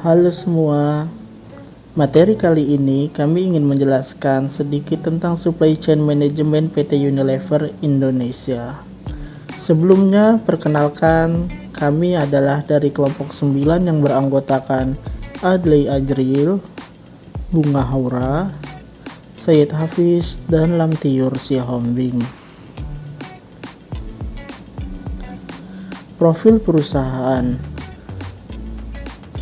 Halo semua, materi kali ini kami ingin menjelaskan sedikit tentang supply chain management PT Unilever Indonesia. Sebelumnya, perkenalkan, kami adalah dari kelompok 9 yang beranggotakan Adley Ajril, Bunga Haura, Syed Hafiz, dan Lamtiur Sihombing. Profil perusahaan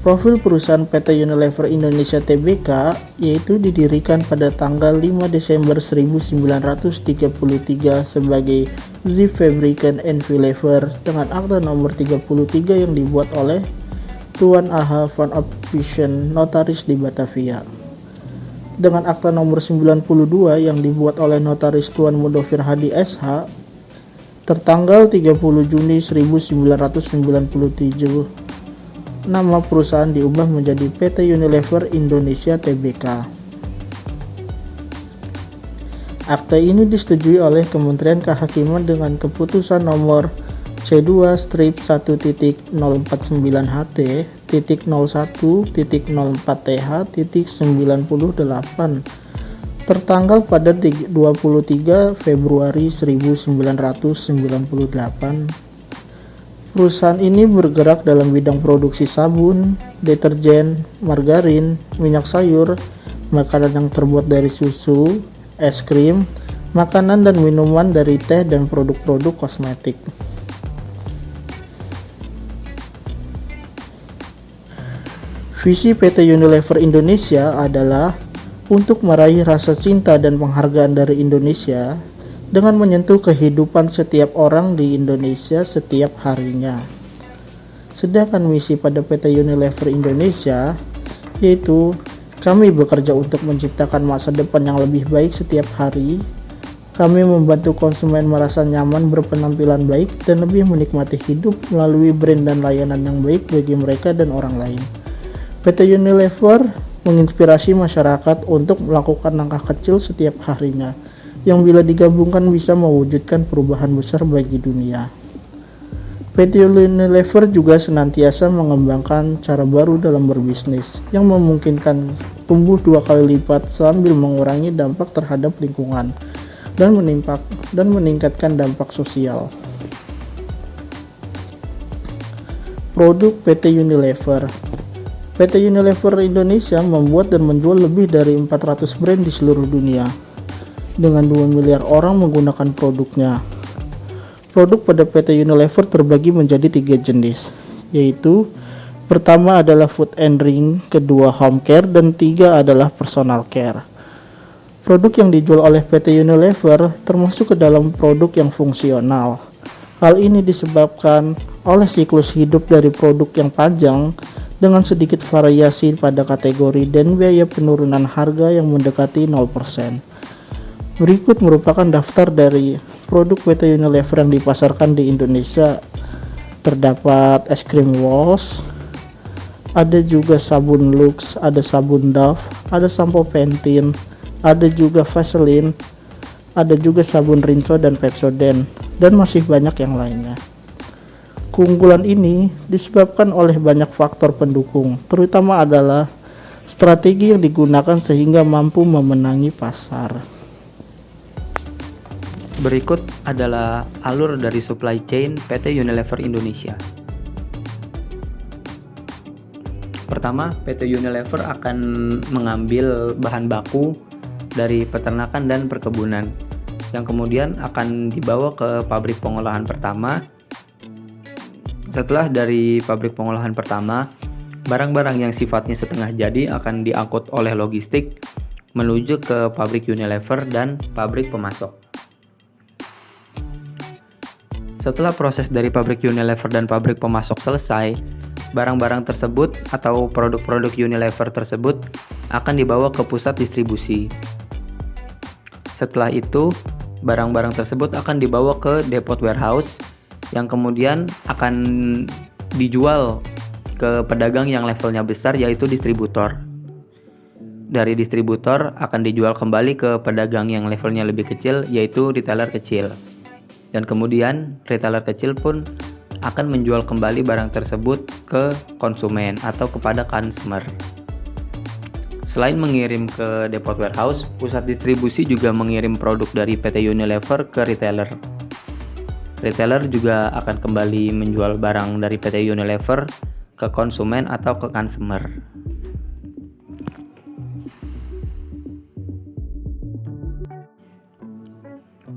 PT Unilever Indonesia Tbk yaitu didirikan pada tanggal 5 Desember 1933 sebagai Zip Fabricant and Unilever dengan akta nomor 33 yang dibuat oleh Tuan A.H. van Opswegen, notaris di Batavia. Dengan akta nomor 92 yang dibuat oleh notaris Tuan Mudofir Hadi SH tertanggal 30 Juni 1997. Nama perusahaan diubah menjadi PT Unilever Indonesia Tbk. Akta ini disetujui oleh Kementerian Kehakiman dengan keputusan nomor C2/1.01.01.04TH.98 tertanggal pada 23 Februari 1998. Perusahaan ini bergerak dalam bidang produksi sabun, deterjen, margarin, minyak sayur, makanan yang terbuat dari susu, es krim, makanan dan minuman dari teh dan produk-produk kosmetik. Visi PT Unilever Indonesia adalah untuk meraih rasa cinta dan penghargaan dari Indonesia dengan menyentuh kehidupan setiap orang di Indonesia setiap harinya. Sedangkan misi pada PT Unilever Indonesia yaitu kami bekerja untuk menciptakan masa depan yang lebih baik setiap hari. Kami membantu konsumen merasa nyaman, berpenampilan baik, dan lebih menikmati hidup melalui brand dan layanan yang baik bagi mereka dan orang lain. PT Unilever menginspirasi masyarakat untuk melakukan langkah kecil setiap harinya yang bila digabungkan bisa mewujudkan perubahan besar bagi dunia. PT Unilever juga senantiasa mengembangkan cara baru dalam berbisnis yang memungkinkan tumbuh 2 kali lipat sambil mengurangi dampak terhadap lingkungan dan meningkatkan dampak sosial. Produk PT Unilever. PT Unilever Indonesia membuat dan menjual lebih dari 400 brand di seluruh dunia. Dengan 2 miliar orang menggunakan produknya. Produk pada PT Unilever terbagi menjadi 3 jenis, yaitu pertama adalah food and drink, kedua home care, dan 3 adalah personal care. Produk yang dijual oleh PT Unilever termasuk ke dalam produk yang fungsional. Hal ini disebabkan oleh siklus hidup dari produk yang panjang dengan sedikit variasi pada kategori dan biaya penurunan harga yang mendekati 0%. Berikut merupakan daftar dari produk PT Unilever yang dipasarkan di Indonesia. Terdapat es krim Walls, ada juga sabun Lux, ada sabun Dove, ada sampo Pantene, ada juga Vaseline, ada juga sabun Rinso dan Pepsodent, dan masih banyak yang lainnya. Keunggulan ini disebabkan oleh banyak faktor pendukung, terutama adalah strategi yang digunakan sehingga mampu memenangi pasar. Berikut adalah alur dari supply chain PT Unilever Indonesia. Pertama, PT Unilever akan mengambil bahan baku dari peternakan dan perkebunan, yang kemudian akan dibawa ke pabrik pengolahan pertama. Setelah dari pabrik pengolahan pertama, barang-barang yang sifatnya setengah jadi akan diangkut oleh logistik menuju ke pabrik Unilever dan pabrik pemasok. Setelah proses dari pabrik Unilever dan pabrik pemasok selesai, barang-barang tersebut atau produk-produk Unilever tersebut akan dibawa ke pusat distribusi. Setelah itu, barang-barang tersebut akan dibawa ke depot warehouse yang kemudian akan dijual ke pedagang yang levelnya besar, yaitu distributor. Dari distributor akan dijual kembali ke pedagang yang levelnya lebih kecil, yaitu retailer kecil. Dan kemudian retailer kecil pun akan menjual kembali barang tersebut ke konsumen atau kepada consumer. Selain mengirim ke depot warehouse, pusat distribusi juga mengirim produk dari PT Unilever ke retailer. Retailer juga akan kembali menjual barang dari PT Unilever ke konsumen atau ke consumer.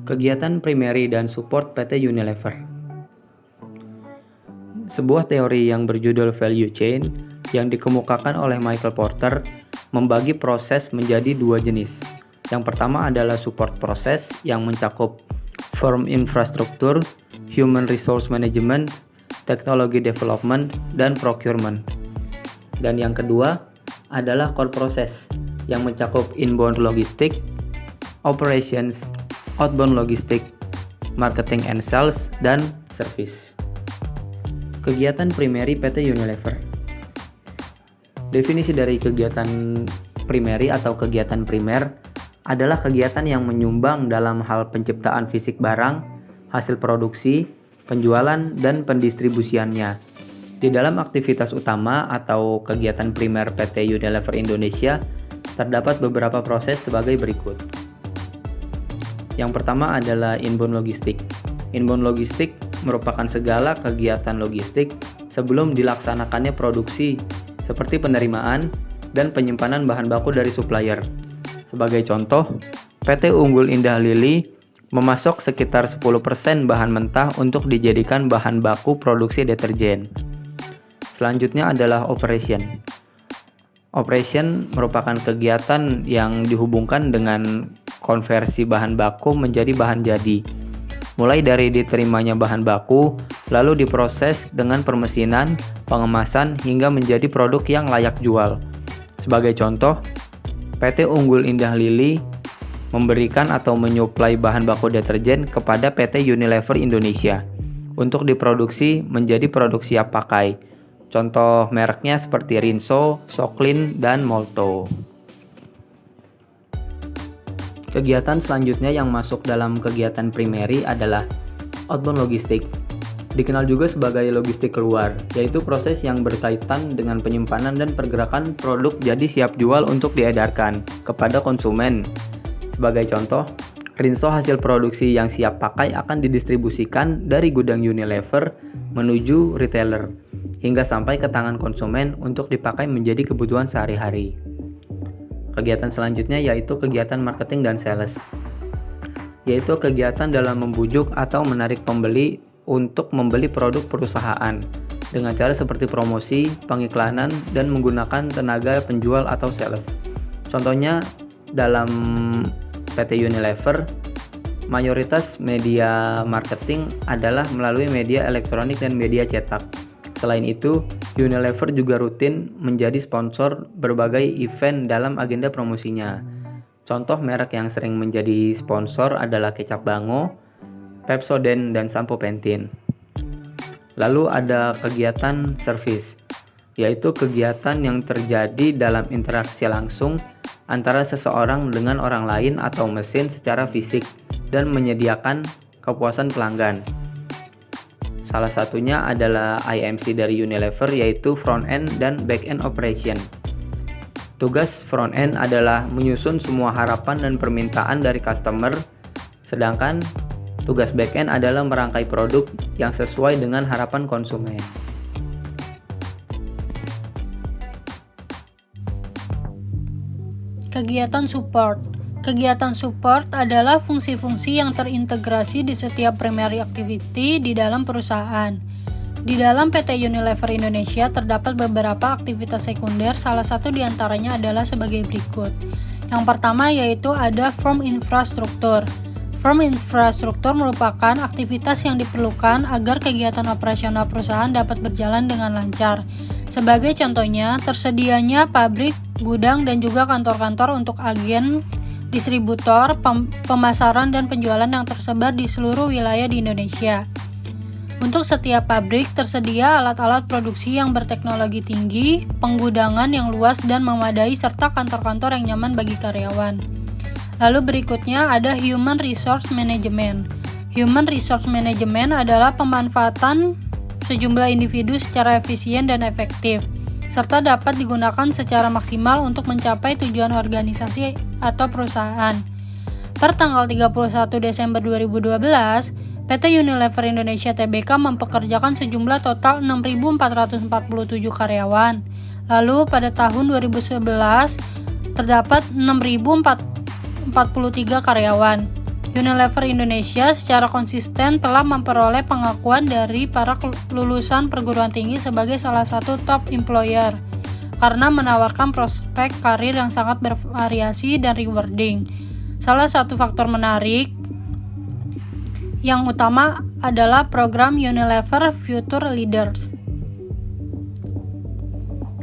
Kegiatan primary dan support PT Unilever. Sebuah teori yang berjudul value chain yang dikemukakan oleh Michael Porter membagi proses menjadi dua jenis. Yang pertama adalah support proses yang mencakup firm infrastructure, human resource management, technology development, dan procurement. Dan yang kedua adalah core process yang mencakup inbound logistik, operations, outbound logistik, marketing and sales, dan service. Kegiatan primary PT Unilever. Definisi dari kegiatan primary atau kegiatan primer adalah kegiatan yang menyumbang dalam hal penciptaan fisik barang, hasil produksi, penjualan, dan pendistribusiannya. Di dalam aktivitas utama atau kegiatan primer PT Unilever Indonesia, terdapat beberapa proses sebagai berikut. Yang pertama adalah inbound logistik. Inbound logistik merupakan segala kegiatan logistik sebelum dilaksanakannya produksi, seperti penerimaan dan penyimpanan bahan baku dari supplier. Sebagai contoh, PT Unggul Indah Lili memasok sekitar 10% bahan mentah untuk dijadikan bahan baku produksi deterjen. Selanjutnya adalah operation. Operation merupakan kegiatan yang dihubungkan dengan konversi bahan baku menjadi bahan jadi. Mulai dari diterimanya bahan baku, lalu diproses dengan permesinan, pengemasan, hingga menjadi produk yang layak jual. Sebagai contoh, PT Unggul Indah Lili memberikan atau menyuplai bahan baku deterjen kepada PT Unilever Indonesia untuk diproduksi menjadi produk siap pakai. Contoh mereknya seperti Rinso, Soklin, dan Molto. Kegiatan selanjutnya yang masuk dalam kegiatan primary adalah outbound logistik. Dikenal juga sebagai logistik keluar, yaitu proses yang berkaitan dengan penyimpanan dan pergerakan produk jadi siap jual untuk diedarkan kepada konsumen. Sebagai contoh, Rinso hasil produksi yang siap pakai akan didistribusikan dari gudang Unilever menuju retailer, hingga sampai ke tangan konsumen untuk dipakai menjadi kebutuhan sehari-hari. Kegiatan selanjutnya yaitu kegiatan marketing dan sales, yaitu kegiatan dalam membujuk atau menarik pembeli untuk membeli produk perusahaan dengan cara seperti promosi, pengiklanan, dan menggunakan tenaga penjual atau sales. Contohnya dalam PT Unilever, mayoritas media marketing adalah melalui media elektronik dan media cetak. Selain itu, Unilever juga rutin menjadi sponsor berbagai event dalam agenda promosinya. Contoh merek yang sering menjadi sponsor adalah kecap Bango, Pepsodent, dan sampo Pantene. Lalu ada kegiatan service, yaitu kegiatan yang terjadi dalam interaksi langsung antara seseorang dengan orang lain atau mesin secara fisik dan menyediakan kepuasan pelanggan. Salah satunya adalah IMC dari Unilever, yaitu front end dan back end operation. Tugas front end adalah menyusun semua harapan dan permintaan dari customer, sedangkan tugas back end adalah merangkai produk yang sesuai dengan harapan konsumen. Kegiatan support. Kegiatan support adalah fungsi-fungsi yang terintegrasi di setiap primary activity di dalam perusahaan. Di dalam PT Unilever Indonesia terdapat beberapa aktivitas sekunder, salah satu diantaranya adalah sebagai berikut. Yang pertama yaitu ada firm infrastruktur. Firm infrastruktur merupakan aktivitas yang diperlukan agar kegiatan operasional perusahaan dapat berjalan dengan lancar. Sebagai contohnya, tersedianya pabrik, gudang, dan juga kantor-kantor untuk agen, distributor, pemasaran, dan penjualan yang tersebar di seluruh wilayah di Indonesia. Untuk setiap pabrik tersedia alat-alat produksi yang berteknologi tinggi, penggudangan yang luas dan memadai, serta kantor-kantor yang nyaman bagi karyawan. Lalu berikutnya ada Human Resource Management. Human Resource Management adalah pemanfaatan sejumlah individu secara efisien dan efektif, serta dapat digunakan secara maksimal untuk mencapai tujuan organisasi atau perusahaan. Per tanggal 31 Desember 2012, PT Unilever Indonesia Tbk mempekerjakan sejumlah total 6.447 karyawan. Lalu pada tahun 2011 terdapat 6.043 karyawan. Unilever Indonesia secara konsisten telah memperoleh pengakuan dari para lulusan perguruan tinggi sebagai salah satu top employer karena menawarkan prospek karir yang sangat bervariasi dan rewarding. Salah satu faktor menarik yang utama adalah program Unilever Future Leaders.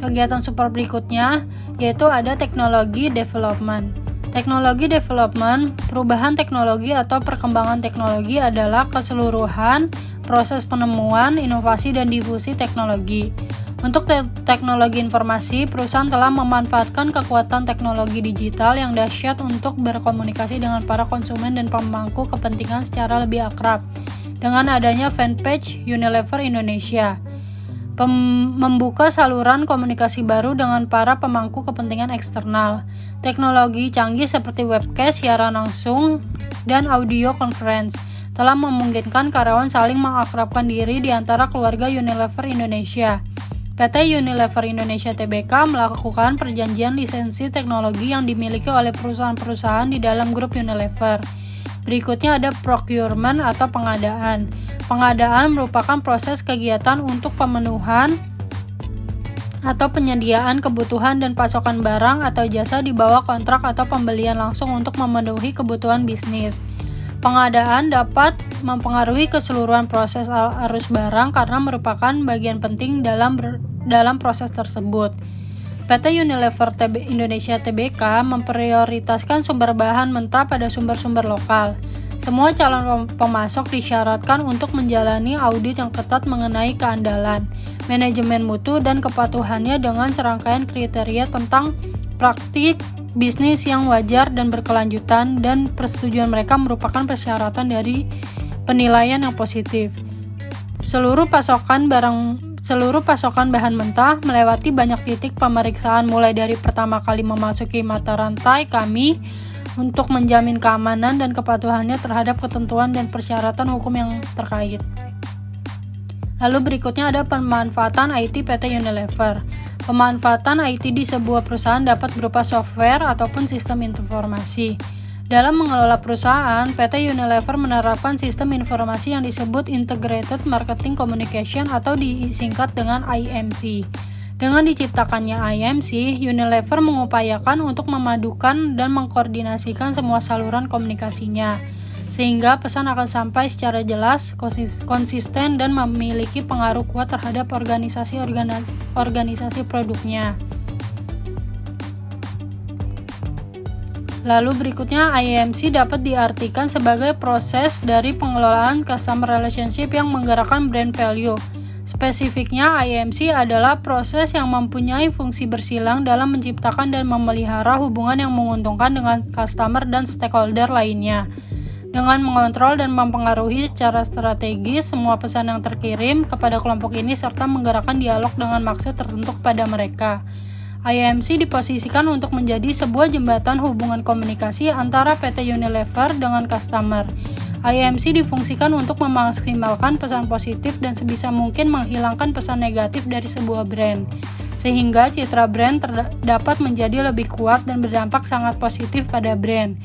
Kegiatan support berikutnya yaitu ada teknologi development. Teknologi development, perubahan teknologi atau perkembangan teknologi adalah keseluruhan proses penemuan, inovasi, dan difusi teknologi. Untuk teknologi informasi, perusahaan telah memanfaatkan kekuatan teknologi digital yang dahsyat untuk berkomunikasi dengan para konsumen dan pemangku kepentingan secara lebih akrab. Dengan adanya fanpage Unilever Indonesia, membuka saluran komunikasi baru dengan para pemangku kepentingan eksternal. Teknologi canggih seperti webcast, siaran langsung, dan audio conference telah memungkinkan karyawan saling mengakrabkan diri di antara keluarga Unilever Indonesia. PT Unilever Indonesia Tbk melakukan perjanjian lisensi teknologi yang dimiliki oleh perusahaan-perusahaan di dalam grup Unilever. Berikutnya ada procurement atau pengadaan. Pengadaan merupakan proses kegiatan untuk pemenuhan atau penyediaan kebutuhan dan pasokan barang atau jasa di bawah kontrak atau pembelian langsung untuk memenuhi kebutuhan bisnis. Pengadaan dapat mempengaruhi keseluruhan proses arus barang karena merupakan bagian penting dalam proses tersebut. PT Unilever Indonesia Tbk memprioritaskan sumber bahan mentah pada sumber-sumber lokal. Semua calon pemasok disyaratkan untuk menjalani audit yang ketat mengenai keandalan, manajemen mutu, dan kepatuhannya dengan serangkaian kriteria tentang praktik bisnis yang wajar dan berkelanjutan, dan persetujuan mereka merupakan persyaratan dari penilaian yang positif. Seluruh pasokan bahan mentah melewati banyak titik pemeriksaan mulai dari pertama kali memasuki mata rantai kami untuk menjamin keamanan dan kepatuhannya terhadap ketentuan dan persyaratan hukum yang terkait. Lalu berikutnya ada pemanfaatan IT PT Unilever. Pemanfaatan IT di sebuah perusahaan dapat berupa software ataupun sistem informasi. Dalam mengelola perusahaan, PT Unilever menerapkan sistem informasi yang disebut Integrated Marketing Communication atau disingkat dengan IMC. Dengan diciptakannya IMC, Unilever mengupayakan untuk memadukan dan mengkoordinasikan semua saluran komunikasinya, sehingga pesan akan sampai secara jelas, konsisten, dan memiliki pengaruh kuat terhadap organisasi produknya. Lalu berikutnya, IMC dapat diartikan sebagai proses dari pengelolaan customer relationship yang menggerakkan brand value. Spesifiknya, IMC adalah proses yang mempunyai fungsi bersilang dalam menciptakan dan memelihara hubungan yang menguntungkan dengan customer dan stakeholder lainnya. Dengan mengontrol dan mempengaruhi secara strategis semua pesan yang terkirim kepada kelompok ini serta menggerakkan dialog dengan maksud tertentu kepada mereka. IMC diposisikan untuk menjadi sebuah jembatan hubungan komunikasi antara PT Unilever dengan customer. IMC difungsikan untuk memaksimalkan pesan positif dan sebisa mungkin menghilangkan pesan negatif dari sebuah brand, sehingga citra brand dapat menjadi lebih kuat dan berdampak sangat positif pada brand,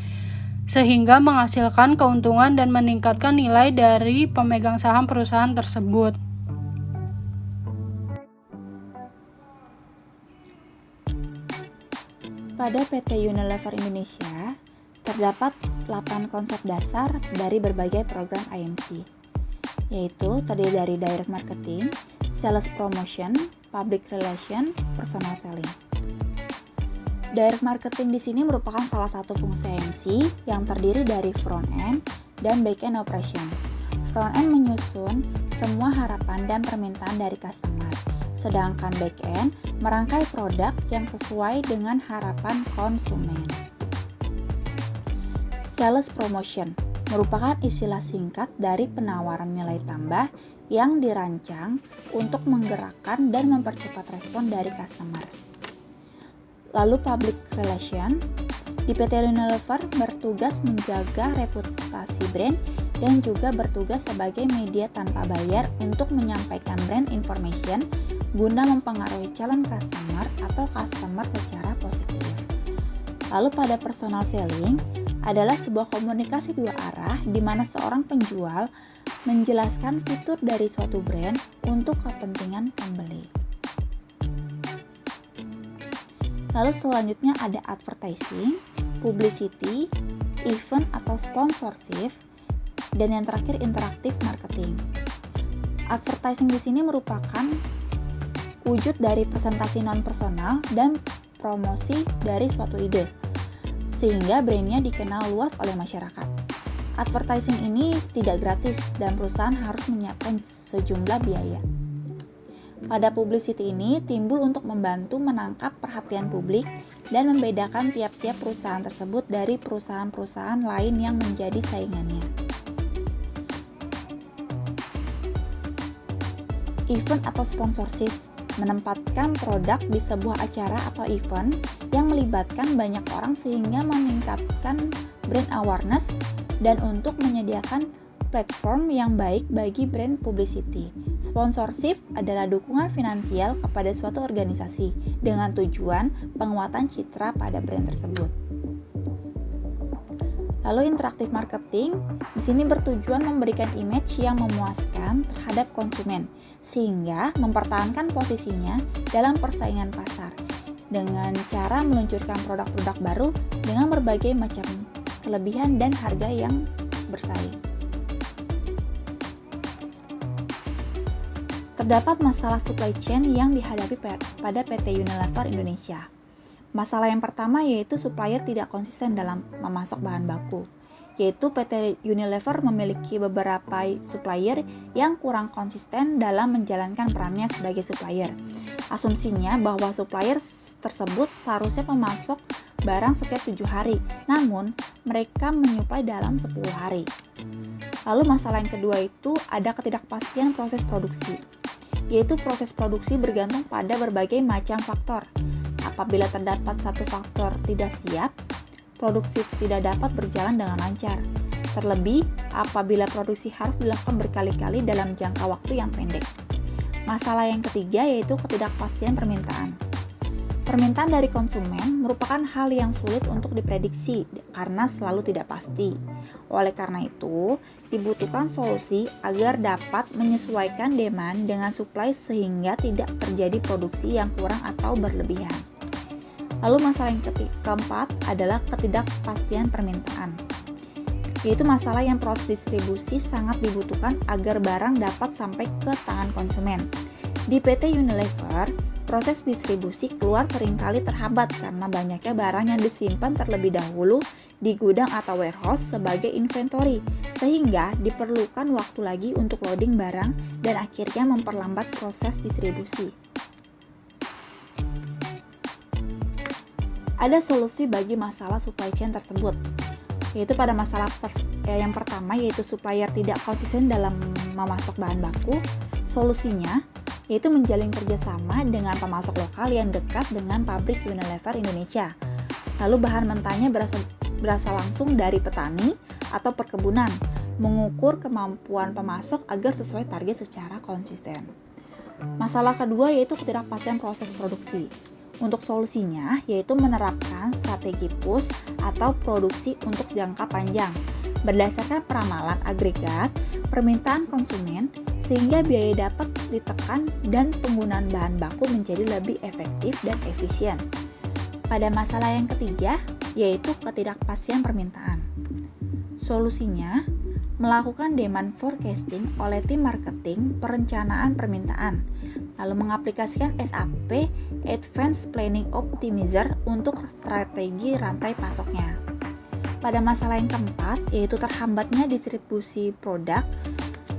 sehingga menghasilkan keuntungan dan meningkatkan nilai dari pemegang saham perusahaan tersebut. Pada PT Unilever Indonesia, terdapat 8 konsep dasar dari berbagai program IMC, yaitu terdiri dari direct marketing, sales promotion, public relation, personal selling. Direct marketing di sini merupakan salah satu fungsi IMC yang terdiri dari front end dan back end operation. Front end menyusun semua harapan dan permintaan dari customer, sedangkan back end merangkai produk yang sesuai dengan harapan konsumen. Sales promotion merupakan istilah singkat dari penawaran nilai tambah yang dirancang untuk menggerakkan dan mempercepat respon dari customer. Lalu public relation, di PT Unilever bertugas menjaga reputasi brand dan juga bertugas sebagai media tanpa bayar untuk menyampaikan brand information guna mempengaruhi calon customer atau customer secara positif. Lalu pada personal selling adalah sebuah komunikasi dua arah di mana seorang penjual menjelaskan fitur dari suatu brand untuk kepentingan pembeli. Lalu selanjutnya ada advertising, publicity, event atau sponsorship, dan yang terakhir interaktif marketing. Advertising di sini merupakan wujud dari presentasi non-personal dan promosi dari suatu ide, sehingga brandnya dikenal luas oleh masyarakat. Advertising ini tidak gratis dan perusahaan harus menyiapkan sejumlah biaya. Pada publicity ini timbul untuk membantu menangkap perhatian publik dan membedakan tiap-tiap perusahaan tersebut dari perusahaan-perusahaan lain yang menjadi saingannya. Event atau sponsorship menempatkan produk di sebuah acara atau event yang melibatkan banyak orang sehingga meningkatkan brand awareness dan untuk menyediakan platform yang baik bagi brand publicity. Sponsorship adalah dukungan finansial kepada suatu organisasi dengan tujuan penguatan citra pada brand tersebut. Lalu interaktif marketing di sini bertujuan memberikan image yang memuaskan terhadap konsumen sehingga mempertahankan posisinya dalam persaingan pasar dengan cara meluncurkan produk-produk baru dengan berbagai macam kelebihan dan harga yang bersaing. Terdapat masalah supply chain yang dihadapi pada PT Unilever Indonesia. Masalah yang pertama yaitu supplier tidak konsisten dalam memasok bahan baku, yaitu PT Unilever memiliki beberapa supplier yang kurang konsisten dalam menjalankan perannya sebagai supplier. Asumsinya bahwa supplier tersebut seharusnya memasok barang setiap 7 hari, namun mereka menyuplai dalam 10 hari. Lalu masalah yang kedua itu ada ketidakpastian proses produksi, yaitu proses produksi bergantung pada berbagai macam faktor. Apabila terdapat satu faktor tidak siap, produksi tidak dapat berjalan dengan lancar. Terlebih, apabila produksi harus dilakukan berkali-kali dalam jangka waktu yang pendek. Masalah yang ketiga yaitu ketidakpastian permintaan. Permintaan dari konsumen merupakan hal yang sulit untuk diprediksi karena selalu tidak pasti. Oleh karena itu, dibutuhkan solusi agar dapat menyesuaikan demand dengan supply sehingga tidak terjadi produksi yang kurang atau berlebihan. Lalu masalah yang keempat adalah ketidakpastian permintaan, yaitu masalah yang proses distribusi sangat dibutuhkan agar barang dapat sampai ke tangan konsumen. Di PT Unilever, proses distribusi keluar seringkali terhambat karena banyaknya barang yang disimpan terlebih dahulu di gudang atau warehouse sebagai inventory, sehingga diperlukan waktu lagi untuk loading barang dan akhirnya memperlambat proses distribusi. Ada solusi bagi masalah supply chain tersebut, yaitu pada masalah yang pertama yaitu supplier tidak konsisten dalam memasok bahan baku. Solusinya yaitu menjalin kerjasama dengan pemasok lokal yang dekat dengan pabrik Unilever Indonesia. Lalu bahan mentahnya berasal langsung dari petani atau perkebunan, mengukur kemampuan pemasok agar sesuai target secara konsisten. Masalah kedua yaitu ketidakpastian proses produksi. Untuk solusinya yaitu menerapkan strategi push atau produksi untuk jangka panjang berdasarkan peramalan agregat permintaan konsumen sehingga biaya dapat ditekan dan penggunaan bahan baku menjadi lebih efektif dan efisien. Pada masalah yang ketiga yaitu ketidakpastian permintaan. Solusinya melakukan demand forecasting oleh tim marketing perencanaan permintaan, lalu mengaplikasikan SAP Advanced Planning Optimizer untuk strategi rantai pasoknya. Pada masalah yang keempat yaitu terhambatnya distribusi produk.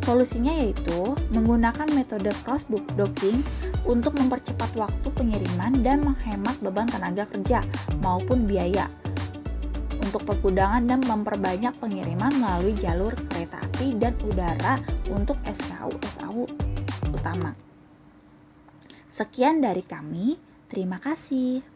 Solusinya yaitu menggunakan metode cross-docking untuk mempercepat waktu pengiriman dan menghemat beban tenaga kerja maupun biaya untuk pergudangan dan memperbanyak pengiriman melalui jalur kereta api dan udara untuk SKU utama. Sekian dari kami, terima kasih.